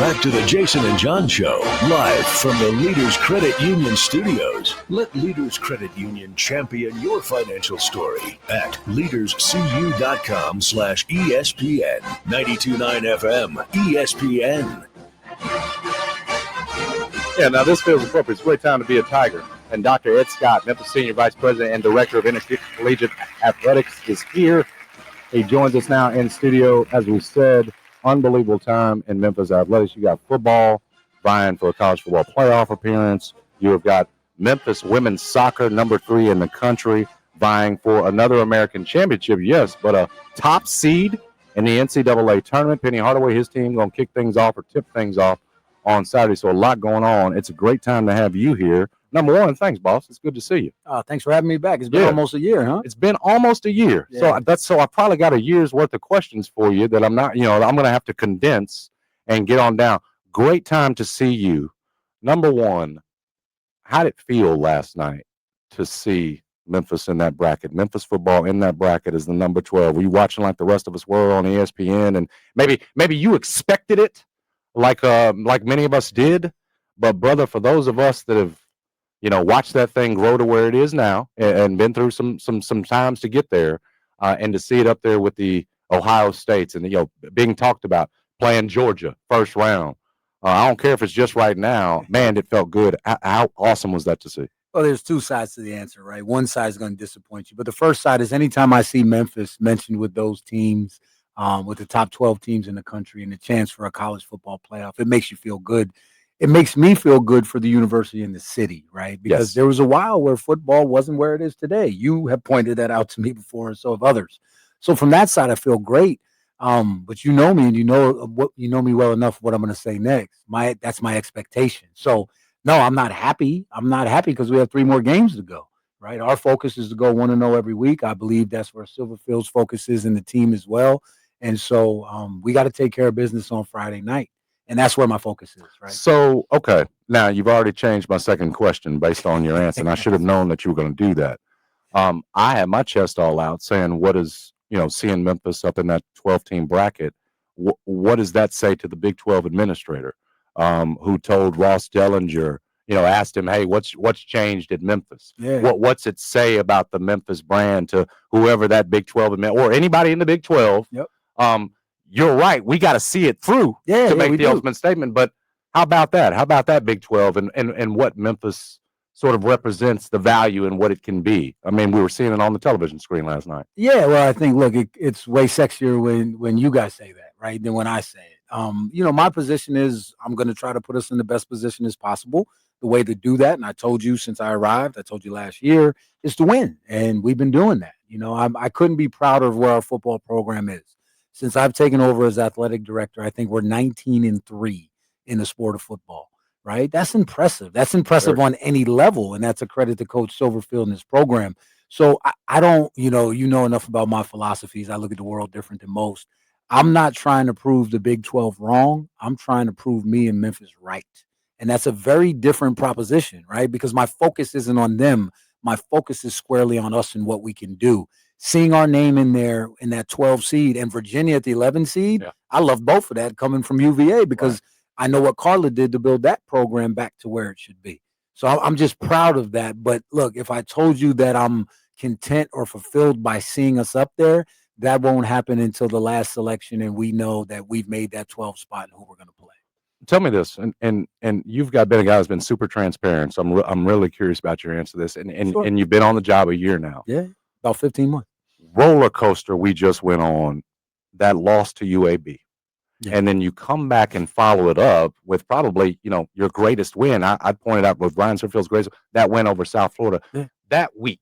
back to the Jason and John Show, live from the Leaders Credit Union studios. Let Leaders Credit Union champion your financial story at leaderscu.com/ESPN. 92.9 FM, ESPN. Yeah, now this feels appropriate. It's a great time to be a Tiger. And Dr. Ed Scott, Memphis Senior Vice President and Director of Intercollegiate Athletics, is here. He joins us now in studio. As we said, unbelievable time in Memphis athletics. You got football vying for a college football playoff appearance. You have got Memphis women's soccer, number 3 in the country, vying for another American championship, yes, but a top seed in the NCAA tournament. Penny Hardaway, his team, going to kick things off or tip things off on Saturday. So a lot going on. It's a great time to have you here. Number one, thanks, boss. It's good to see you. Thanks for having me back. It's been almost a year, huh? It's been almost a year. Yeah. So I probably got a year's worth of questions for you that I'm not, I'm going to have to condense and get on down. Great time to see you. Number one, how did it feel last night to see Memphis in that bracket? Memphis football in that bracket is the number 12. Were you watching like the rest of us were on ESPN? And maybe you expected it like many of us did. But, brother, for those of us that have, watch that thing grow to where it is now and been through some times to get there and to see it up there with the Ohio States and, being talked about, playing Georgia first round. I don't care if it's just right now. Man, it felt good. How awesome was that to see? Well, there's two sides to the answer, right? One side is going to disappoint you. But the first side is anytime I see Memphis mentioned with those teams, with the top 12 teams in the country and the chance for a college football playoff, it makes you feel good. It makes me feel good for the university and the city, right? Because there was a while where football wasn't where it is today. You have pointed that out to me before, and so have others. So from that side, I feel great. But you know me, and you know me well enough. What I'm going to say next, that's my expectation. So no, I'm not happy. I'm not happy because we have 3 more games to go, right? Our focus is to go 1-0 every week. I believe that's where Silverfield's focus is in the team as well. And so we got to take care of business on Friday night. And that's where my focus is, right? So, okay. Now, you've already changed my second question based on your answer, and I should have known that you were going to do that. I had my chest all out saying, what is, seeing Memphis up in that 12-team bracket, what does that say to the Big 12 administrator who told Ross Dellinger, asked him, hey, what's changed at Memphis? Yeah. What's it say about the Memphis brand to whoever that Big 12 or anybody in the Big 12? Yep. You're right. We got to see it through to make the ultimate statement. But how about that? How about that Big 12 and what Memphis sort of represents, the value and what it can be? I mean, we were seeing it on the television screen last night. Yeah, well, I think, look, it's way sexier when you guys say that, right, than when I say it. My position is I'm going to try to put us in the best position as possible. The way to do that, and I told you since I arrived, I told you last year, is to win. And we've been doing that. I couldn't be prouder of where our football program is. Since I've taken over as athletic director, I think we're 19-3 in the sport of football, right? That's impressive. That's impressive on any level, and that's a credit to Coach Silverfield and his program. So I don't, you know enough about my philosophies. I look at the world different than most. I'm not trying to prove the Big 12 wrong. I'm trying to prove me and Memphis right. And that's a very different proposition, right? Because my focus isn't on them. My focus is squarely on us and what we can do. Seeing our name in there in that 12 seed and Virginia at the 11 seed, I love both of that coming from UVA because I know what Carla did to build that program back to where it should be. So I'm just proud of that. But look, if I told you that I'm content or fulfilled by seeing us up there, that won't happen until the last selection and we know that we've made that 12 spot and who we're going to play. Tell me this, and you've been a guy who's been super transparent, so I'm really curious about your answer to this. And you've been on the job a year now. Yeah, about 15 months. Roller coaster we just went on, that loss to UAB. Yeah. And then you come back and follow it up with probably, your greatest win. I pointed out with Ryan Silverfield's greatest, that win over South Florida. Yeah. That week,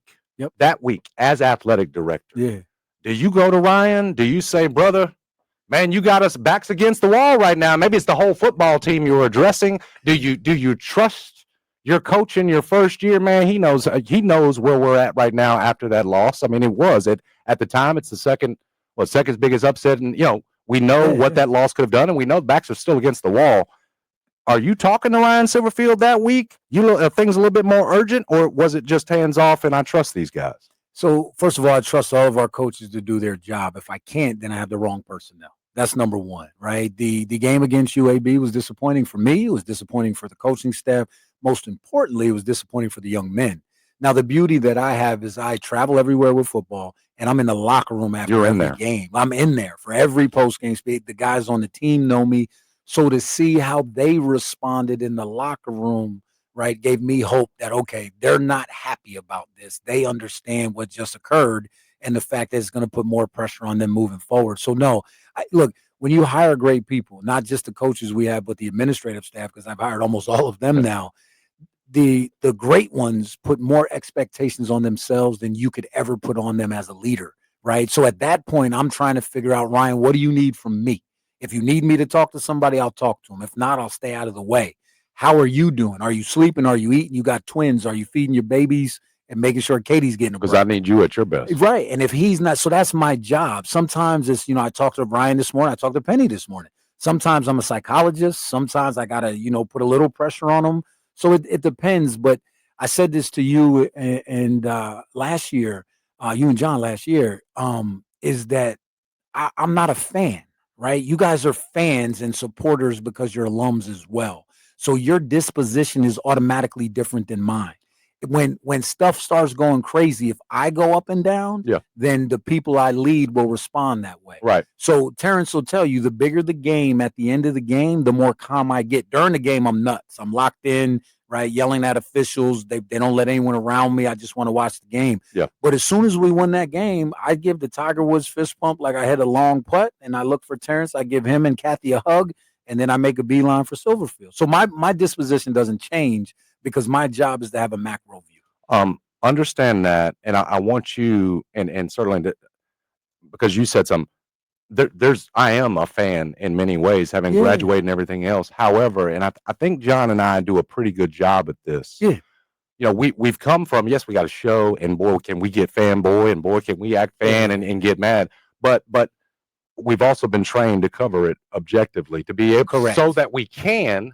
as athletic director, do you go to Ryan? Do you say, brother, man, you got us backs against the wall right now. Maybe it's the whole football team you're addressing. Do you trust your coach in your first year? Man, he knows where we're at right now after that loss. I mean, it was at the time. It's the second biggest upset, and we know what that loss could have done, and we know the backs are still against the wall. Are you talking to Ryan Silverfield that week? Are things a little bit more urgent, or was it just hands off and I trust these guys? So first of all, I trust all of our coaches to do their job. If I can't, then I have the wrong personnel. That's number one, right? The game against UAB was disappointing for me. It was disappointing for the coaching staff. Most importantly, it was disappointing for the young men. Now, the beauty that I have is I travel everywhere with football, and I'm in the locker room after every game. I'm in there for every post-game speech. The guys on the team know me. So to see how they responded in the locker room, right, gave me hope that, okay, they're not happy about this. They understand what just occurred and the fact that it's going to put more pressure on them moving forward. So, no, look, when you hire great people, not just the coaches we have, but the administrative staff, because I've hired almost all of them now, the great ones put more expectations on themselves than you could ever put on them as a leader, right? So at that point, I'm trying to figure out, Ryan, what do you need from me? If you need me to talk to somebody, I'll talk to them. If not, I'll stay out of the way. How are you doing? Are you sleeping? Are you eating? You got twins? Are you feeding your babies and making sure Katie's getting a break? Because I need you at your best. Right. And if he's not, so that's my job. Sometimes it's, I talked to Brian this morning. I talked to Penny this morning. Sometimes I'm a psychologist. Sometimes I got to, put a little pressure on them. So it depends. But I said this to you and last year, you and John last year, is that I'm not a fan. Right? You guys are fans and supporters because you're alums as well. So your disposition is automatically different than mine. When stuff starts going crazy, if I go up and down, then the people I lead will respond that way. Right. So Terrence will tell you, the bigger the game at the end of the game, the more calm I get. During the game, I'm nuts. I'm locked in, right? Yelling at officials. They don't let anyone around me. I just want to watch the game. Yeah. But as soon as we win that game, I give the Tiger Woods fist pump like I had a long putt, and I look for Terrence. I give him and Kathy a hug, and then I make a beeline for Silverfield. So my disposition doesn't change because my job is to have a macro view. Understand that, and I want you, and certainly because you said something. I am a fan in many ways, having graduated and everything else. However, and I think John and I do a pretty good job at this. Yeah. We've come from, yes, we got a show, and boy, can we get fanboy, and boy, can we act fan and get mad. But we've also been trained to cover it objectively, to be able, so that we can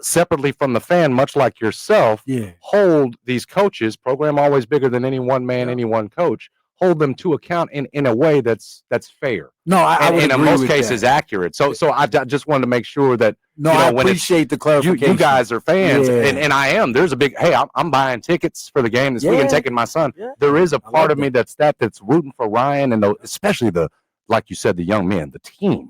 separately from the fan, much like yourself, hold these coaches, program always bigger than any one man, any one coach, hold them to account in a way that's fair. No, I would and in agree most with cases that. accurate. So I just wanted to make sure that I appreciate the clarification. You guys are fans, and I am. There's a big I'm buying tickets for the game this weekend, taking my son. There is a part of me that's rooting for Ryan and especially like you said, the young men, the team.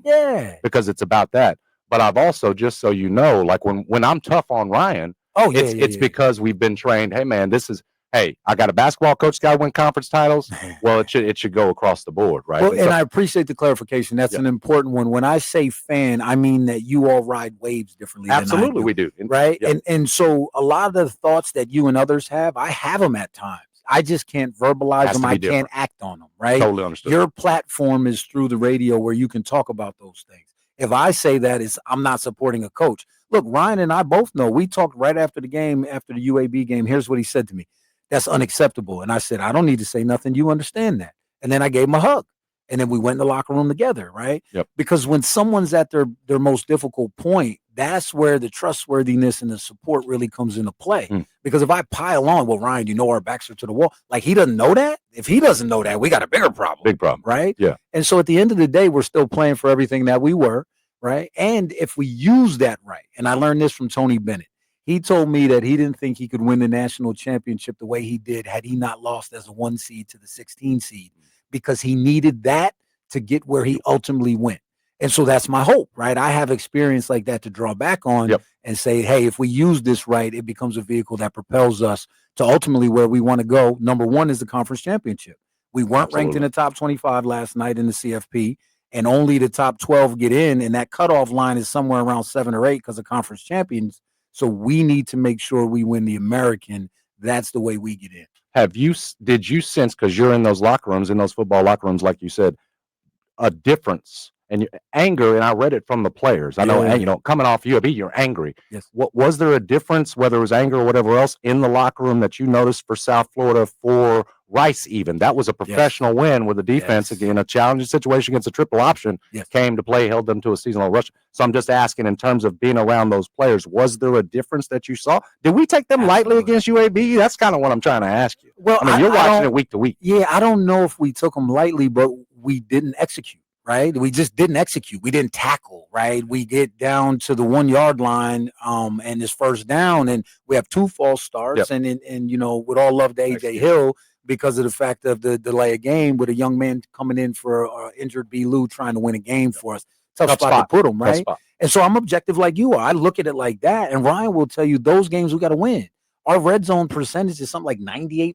Because it's about that. But I've also, just so you know, like when I'm tough on Ryan, it's because we've been trained. Hey man, I got a basketball coach, got to win conference titles. Well, it should go across the board, right? Well, and I appreciate the clarification. That's an important one. When I say fan, I mean that you all ride waves differently. Absolutely, we do, right? And so a lot of the thoughts that you and others have, I have them at times. I just can't verbalize them. I can't act on them, right? Totally understood. Your platform is through the radio where you can talk about those things. If I say that, I'm not supporting a coach. Look, Ryan and I both know. We talked right after the game, after the UAB game. Here's what he said to me. That's unacceptable. And I said, I don't need to say nothing. You understand that. And then I gave him a hug. And then we went in the locker room together, right? Yep. Because when someone's at their most difficult point, that's where the trustworthiness and the support really comes into play. Because if I pile on, well, Ryan, our backs are to the wall. Like, he doesn't know that. If he doesn't know that, we got a bigger problem. Big problem. Right? Yeah. And so at the end of the day, we're still playing for everything that we were, right? And if we use that right, and I learned this from Tony Bennett, he told me that he didn't think he could win the national championship the way he did had he not lost as a 1 seed to the 16 seed, because he needed that to get where he ultimately went. And so that's my hope, right? I have experience like that to draw back on and say, hey, if we use this right, it becomes a vehicle that propels us to ultimately where we want to go. Number one is the conference championship. We weren't ranked in the top 25 last night in the CFP, and only the top 12 get in, and that cutoff line is somewhere around 7 or 8 because of conference champions. So we need to make sure we win the American. That's the way we get in. Did you sense, because you're in those locker rooms, in those football locker rooms, like you said, a difference and anger? And I read it from the players. I know, coming off UAB, you're angry. Yes. What was there a difference, whether it was anger or whatever else, in the locker room that you noticed for South Florida, for Rice even? That was a professional win with the defense again, a challenging situation against a triple option, came to play, held them to a seasonal rush. So I'm just asking, in terms of being around those players, was there a difference that you saw? Did we take them lightly against UAB? That's kind of what I'm trying to ask you. Well, I mean, you're watching it week to week. Yeah, I don't know if we took them lightly, but we didn't execute. right? We just didn't execute. We didn't tackle, right? We get down to the 1 yard line, and it's first down, and we have 2 false starts, Yep. and with all love to AJ Hill because of the fact of the delay of game with a young man coming in for injured B. Lou trying to win a game for us. Tough spot to put him, right? And so I'm objective like you are. I look at it like that, and Ryan will tell you those games we got to win. Our red zone percentage is something like 98%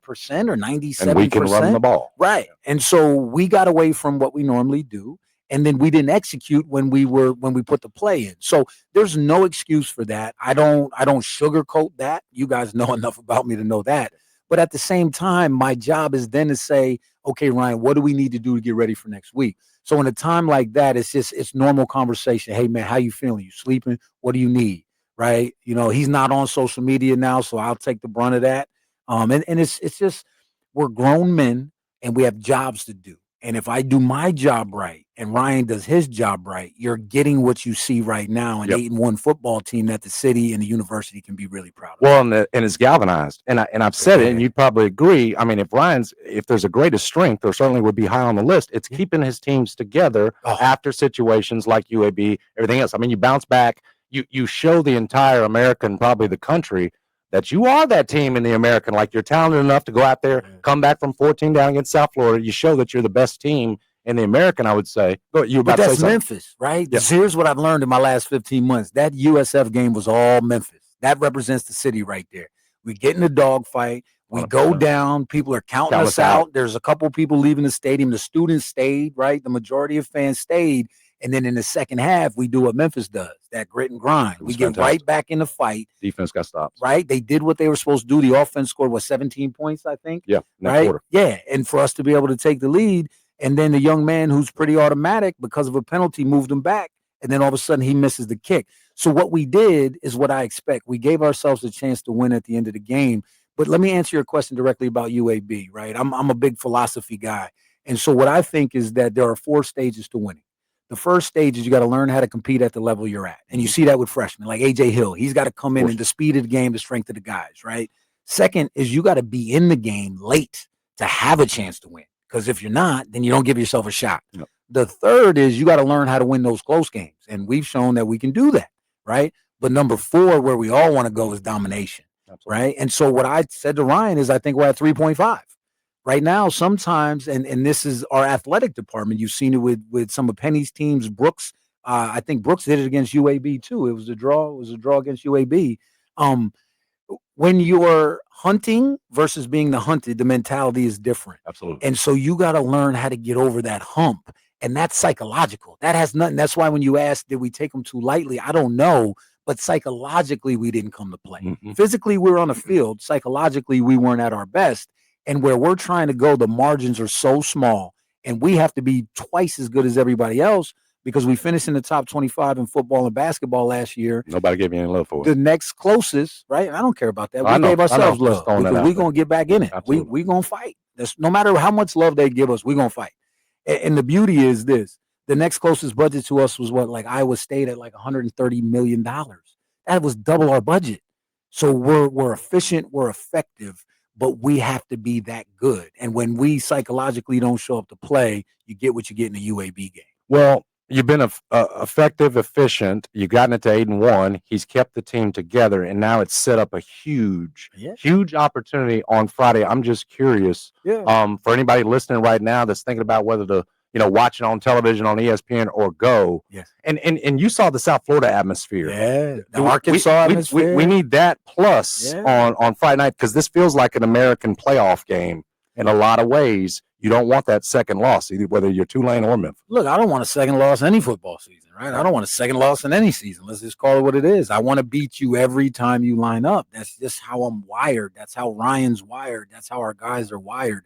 or 97%. And we can run the ball. Right. And so we got away from what we normally do. And then we didn't execute when we put the play in. So there's no excuse for that. I don't sugarcoat that. You guys know enough about me to know that. But at the same time, my job is then to say, okay, Ryan, what do we need to do to get ready for next week? So in a time like that, it's normal conversation. Hey man, how you feeling? You sleeping? What do you need? Right. He's not on social media now, so I'll take the brunt of that. And it's just, we're grown men and we have jobs to do. And if I do my job right and Ryan does his job right, you're getting what you see right now, an 8-1 football team that the city and the university can be really proud of. Well, and it's galvanized. And I've said it, and you'd probably agree. I mean, if there's a greatest strength, or certainly would be high on the list, it's keeping his teams together after situations like UAB, everything else. I mean, you bounce back, you show the entire American, probably the country, that you are that team in the American. Like, you're talented enough to go out there, come back from 14 down against South Florida. You show that you're the best team in the American, I would say. But that's Memphis, right? Yeah. Here's what I've learned in my last 15 months. That USF game was all Memphis. That represents the city right there. We get in a dogfight. We go down. People are counting us out. There's a couple people leaving the stadium. The students stayed, right? The majority of fans stayed. And then in the second half, we do what Memphis does, that grit and grind. We get right back in the fight. Defense got stopped. Right? They did what they were supposed to do. The offense scored, 17 points, I think? Yeah. Right? Quarter. Yeah. And for us to be able to take the lead, and then the young man who's pretty automatic because of a penalty moved him back, and then all of a sudden he misses the kick. So what we did is what I expect. We gave ourselves a chance to win at the end of the game. But let me answer your question directly about UAB, right? I'm a big philosophy guy. And so what I think is that there are 4 stages to winning. The first stage is you got to learn how to compete at the level you're at. And you see that with freshmen like AJ Hill. He's got to come in and the speed of the game, the strength of the guys, right? Second is you got to be in the game late to have a chance to win. Because if you're not, then you don't give yourself a shot. Yep. The third is you got to learn how to win those close games. And we've shown that we can do that, right? But number 4, where we all want to go, is domination, right? And so what I said to Ryan is I think we're at 3.5. Right now, sometimes, and this is our athletic department, you've seen it with some of Penny's teams. Brooks, I think Brooks did it against UAB too. It was a draw. It was a draw against UAB. When you're hunting versus being the hunted, the mentality is different. Absolutely. And so you got to learn how to get over that hump. And that's psychological. That has nothing. That's why when you ask, did we take them too lightly? I don't know. But psychologically, we didn't come to play. Mm-hmm. Physically, we were on the field. Psychologically, we weren't at our best. And where we're trying to go, the margins are so small. And we have to be twice as good as everybody else because we finished in the top 25 in football and basketball last year. Nobody gave you any love for it. The next closest, right? I don't care about that. We gave ourselves love because we're going to get back in it. We're going to fight. No matter how much love they give us, we're going to fight. And the beauty is this. The next closest budget to us was like Iowa State at like $130 million. That was double our budget. So we're efficient, we're effective, but we have to be that good. And when we psychologically don't show up to play, you get what you get in a UAB game. Well, you've been effective, efficient. You've gotten it to 8-1. He's kept the team together, and now it's set up a huge opportunity on Friday. I'm just curious for anybody listening right now that's thinking about whether to watch it on television on ESPN or go. Yes. And you saw the South Florida atmosphere. Yeah. The Arkansas atmosphere. We need that plus on Friday night because this feels like an American playoff game in a lot of ways. You don't want that second loss, either whether you're Tulane or Memphis. Look, I don't want a second loss any football season, right? I don't want a second loss in any season. Let's just call it what it is. I want to beat you every time you line up. That's just how I'm wired. That's how Ryan's wired. That's how our guys are wired.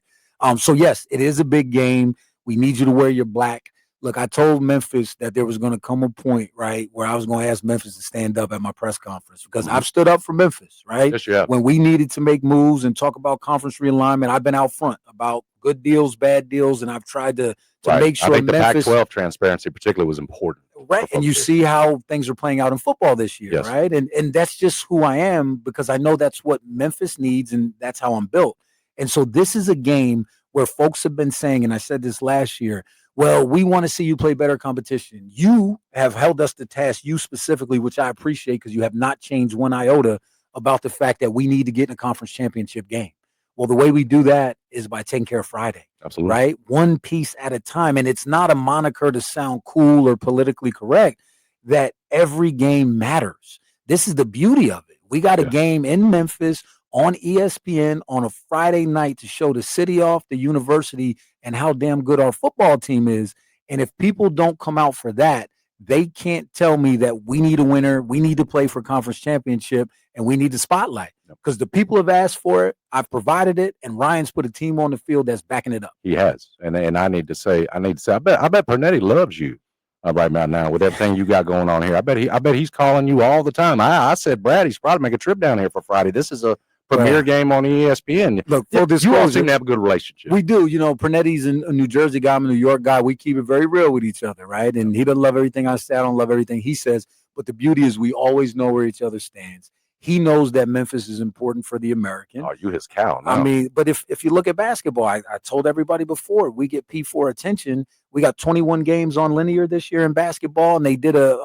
So, yes, it is a big game. We need you to wear your black. Look, I told Memphis that there was going to come a point, right, where I was going to ask Memphis to stand up at my press conference because I've stood up for Memphis, right? Yes, you have. When we needed to make moves and talk about conference realignment, I've been out front about good deals, bad deals, and I've tried to make sure I think Memphis. The Pac-12 transparency particularly was important. Right, and you see how things are playing out in football this year, yes. right? And that's just who I am because I know that's what Memphis needs and that's how I'm built. And so this is a game where folks have been saying, and I said this last year, Well, we want to see you play better competition. You have held us to task, you specifically, which I appreciate because you have not changed one iota about the fact that we need to get in a conference championship game. Well, the way we do that is by taking care of Friday. Absolutely. Right? One piece at a time. And it's not a moniker to sound cool or politically correct, that every game matters. This is the beauty of it. We got a game in Memphis on ESPN on a Friday night to show the city off, the university, and how damn good our football team is. And if people don't come out for that, they can't tell me that we need a winner, we need to play for conference championship, and we need the spotlight. Because the people have asked for it, I've provided it, and Ryan's put a team on the field that's backing it up. He has, and I need to say, I bet Pernetti loves you right now with everything you got going on here. I bet he's calling you all the time. I said, Brad, he's probably make a trip down here for Friday. This is a premier game on ESPN. Look, full disclosure, you all seem to have a good relationship. We do. You know, Pernetti's a New Jersey guy, I'm a New York guy. We keep it very real with each other, right? And he doesn't love everything I say. I don't love everything he says. But the beauty is we always know where each other stands. He knows that Memphis is important for the American. Oh, you his cow now. I mean, but if you look at basketball, I told everybody before, we get P4 attention. We got 21 games on linear this year in basketball, and they did it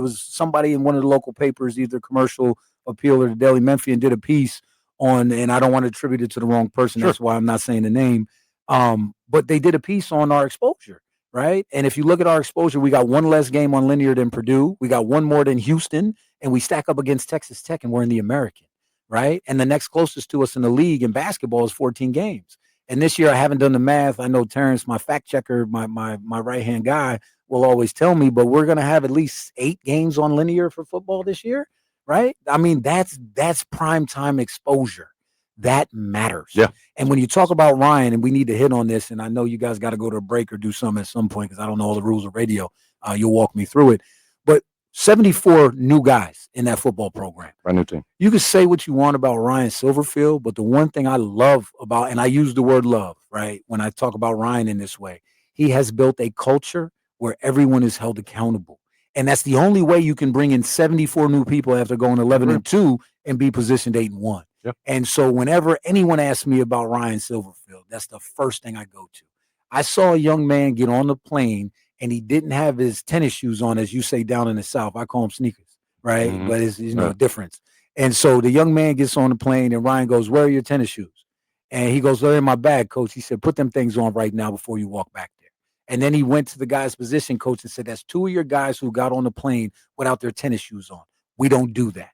was somebody in one of the local papers, either Commercial Appeal or the Daily Memphian, did a piece on, and I don't want to attribute it to the wrong person. Sure. That's why I'm not saying the name. But they did a piece on our exposure, right? And if you look at our exposure, we got one less game on linear than Purdue. We got one more than Houston, and we stack up against Texas Tech, and we're in the American, right? And the next closest to us in the league in basketball is 14 games. And this year, I haven't done the math. I know Terrence, my fact checker, my right-hand guy, will always tell me, but we're going to have at least 8 games on linear for football this year, right? I mean, that's primetime exposure. That matters. Yeah. And when you talk about Ryan, and we need to hit on this, and I know you guys got to go to a break or do something at some point because I don't know all the rules of radio. You'll walk me through it. But 74 new guys in that football program. Brand new team. You can say what you want about Ryan Silverfield, but the one thing I love about, and I use the word love, right, when I talk about Ryan in this way, he has built a culture where everyone is held accountable. And that's the only way you can bring in 74 new people after going 11-2 and be positioned 8-1. Yep. And so whenever anyone asks me about Ryan Silverfield, that's the first thing I go to. I saw a young man get on the plane and he didn't have his tennis shoes on, as you say down in the South. I call them sneakers, right? Mm-hmm. But it's a difference. And so the young man gets on the plane and Ryan goes, "Where are your tennis shoes?" And he goes, "They're in my bag, coach." He said, "Put them things on right now before you walk back there." And then he went to the guy's position coach and said, "That's 2 of your guys who got on the plane without their tennis shoes on. We don't do that."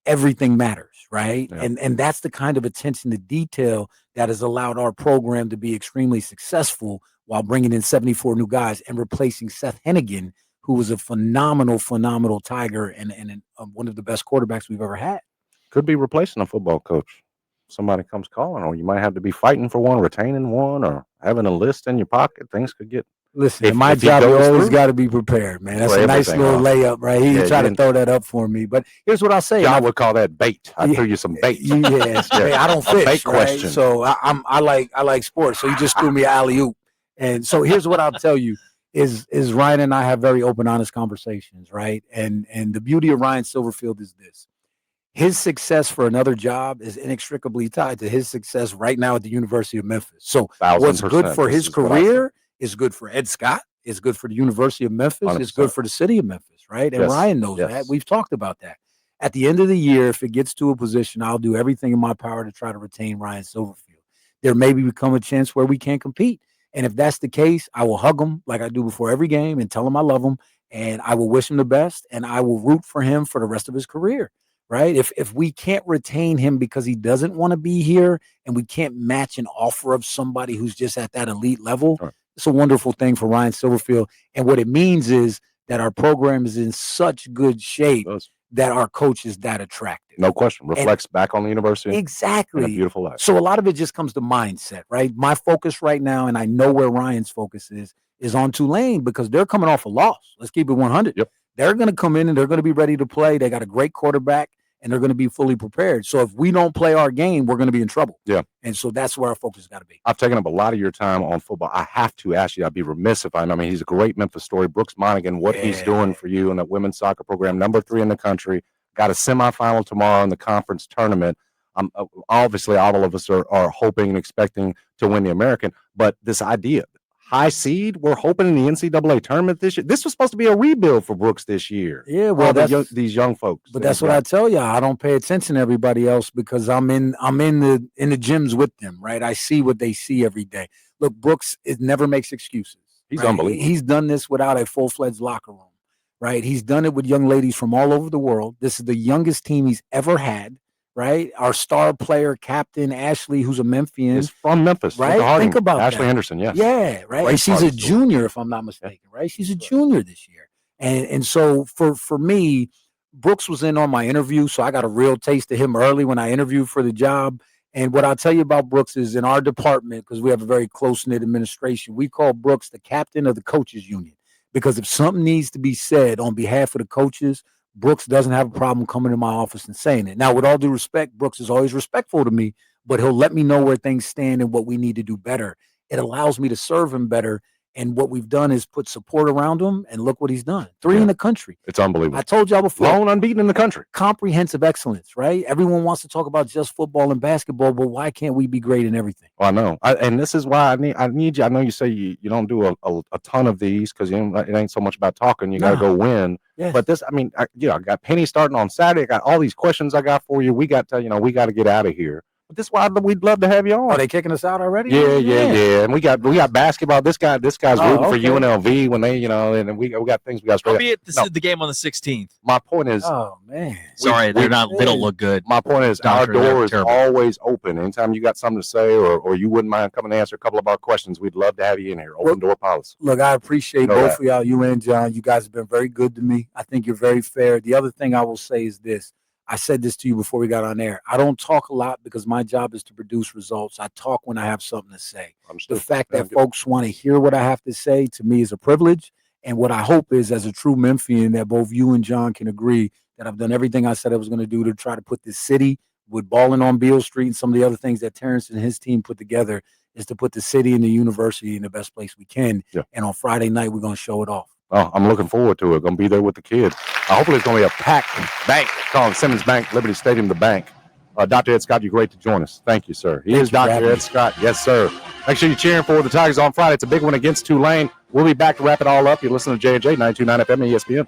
Everything matters, right? Yeah. And that's the kind of attention to detail that has allowed our program to be extremely successful while bringing in 74 new guys and replacing Seth Hennigan, who was a phenomenal Tiger and one of the best quarterbacks we've ever had. Could be replacing a football coach. Somebody comes calling, or you might have to be fighting for one, retaining one, or having a list in your pocket. Things could get. Listen, my job, you always got to be prepared, man. That's a nice little layup, right? He tried to throw that up for me. But here's what I'll say. I would call that bait. I threw you some bait. Yes, I don't fish, bait question. Right? So I like sports. So you just threw me an alley-oop. And so here's what I'll tell you is Ryan and I have very open, honest conversations, right? And the beauty of Ryan Silverfield is this. His success for another job is inextricably tied to his success right now at the University of Memphis. So what's good for his career is good for Ed Scott, is good for the University of Memphis, 100%. It's good for the city of Memphis, right? And Ryan knows that. We've talked about that. At the end of the year, if it gets to a position, I'll do everything in my power to try to retain Ryan Silverfield. There may become a chance where we can't compete. And if that's the case, I will hug him like I do before every game and tell him I love him, and I will wish him the best, and I will root for him for the rest of his career. Right? If we can't retain him because he doesn't want to be here and we can't match an offer of somebody who's just at that elite level, it's a wonderful thing for Ryan Silverfield. And what it means is that our program is in such good shape that our coach is that attractive. No question. Reflects back on the university. Exactly. And a beautiful life. So a lot of it just comes to mindset, right? My focus right now, and I know where Ryan's focus is on Tulane because they're coming off a loss. Let's keep it 100. Yep. They're going to come in and they're going to be ready to play. They got a great quarterback and they're going to be fully prepared. So if we don't play our game, we're going to be in trouble. Yeah. And so that's where our focus has got to be. I've taken up a lot of your time on football. I have to ask you, I'd be remiss if I mean, he's a great Memphis story. Brooks Monaghan, what he's doing for you in that women's soccer program, number 3 in the country, got a semifinal tomorrow in the conference tournament. Obviously, all of us are hoping and expecting to win the American, but this idea, high seed. We're hoping in the NCAA tournament this year. This was supposed to be a rebuild for Brooks this year. Yeah, well, these young folks. But that's what I tell you. I don't pay attention to everybody else because I'm in the gyms with them, right? I see what they see every day. Look, Brooks, it never makes excuses. He's right? unbelievable. He's done this without a full-fledged locker room, right? He's done it with young ladies from all over the world. This is the youngest team he's ever had. Right, our star player, captain Ashley, who's a Memphian, is from Memphis. Right, think about Ashley that. Henderson. Yes, yeah, right. And she's a junior, if I'm not mistaken. Right, she's a junior this year, and so for me, Brooks was in on my interview, so I got a real taste of him early when I interviewed for the job. And what I'll tell you about Brooks is in our department, because we have a very close-knit administration, we call Brooks the captain of the coaches union, because if something needs to be said on behalf of the coaches, Brooks doesn't have a problem coming to my office and saying it. Now, with all due respect, Brooks is always respectful to me, but he'll let me know where things stand and what we need to do better. It allows me to serve him better. And what we've done is put support around him, and look what he's done. 3 in the country. It's unbelievable. I told y'all before. Lone unbeaten in the country. Comprehensive excellence, right? Everyone wants to talk about just football and basketball, but why can't we be great in everything? Well, I know. And this is why I need you. I know you say you don't do a ton of these because it ain't so much about talking. You got to go win. Yes. But this, I got Penny starting on Saturday. I got all these questions I got for you. We got to get out of here. But this is why we'd love to have you on. Are they kicking us out already? Yeah. And we got basketball. This guy's rooting for UNLV when they, and we got things we got straight. Albeit this is the game on the 16th. My point is, oh man, sorry, they don't look good. My point is, our door is always open. Anytime you got something to say, or you wouldn't mind coming to answer a couple of our questions, we'd love to have you in here. Open door policy. Look, I appreciate both of y'all, you and John. You guys have been very good to me. I think you're very fair. The other thing I will say is this. I said this to you before we got on air. I don't talk a lot because my job is to produce results. I talk when I have something to say. The fact that folks want to hear what I have to say to me is a privilege. And what I hope is, as a true Memphian, that both you and John can agree that I've done everything I said I was going to do to try to put this city with balling on Beale Street and some of the other things that Terrence and his team put together is to put the city and the university in the best place we can. Yeah. And on Friday night, we're going to show it off. Oh, I'm looking forward to it. Going to be there with the kids. Hopefully, it's going to be a packed bank. Calling Simmons Bank, Liberty Stadium, the bank. Dr. Ed Scott, you're great to join us. Thank you, sir. He is Dr. Ed Scott. Yes, sir. Make sure you're cheering for the Tigers on Friday. It's a big one against Tulane. We'll be back to wrap it all up. You're listening to J&J 92.9 FM ESPN.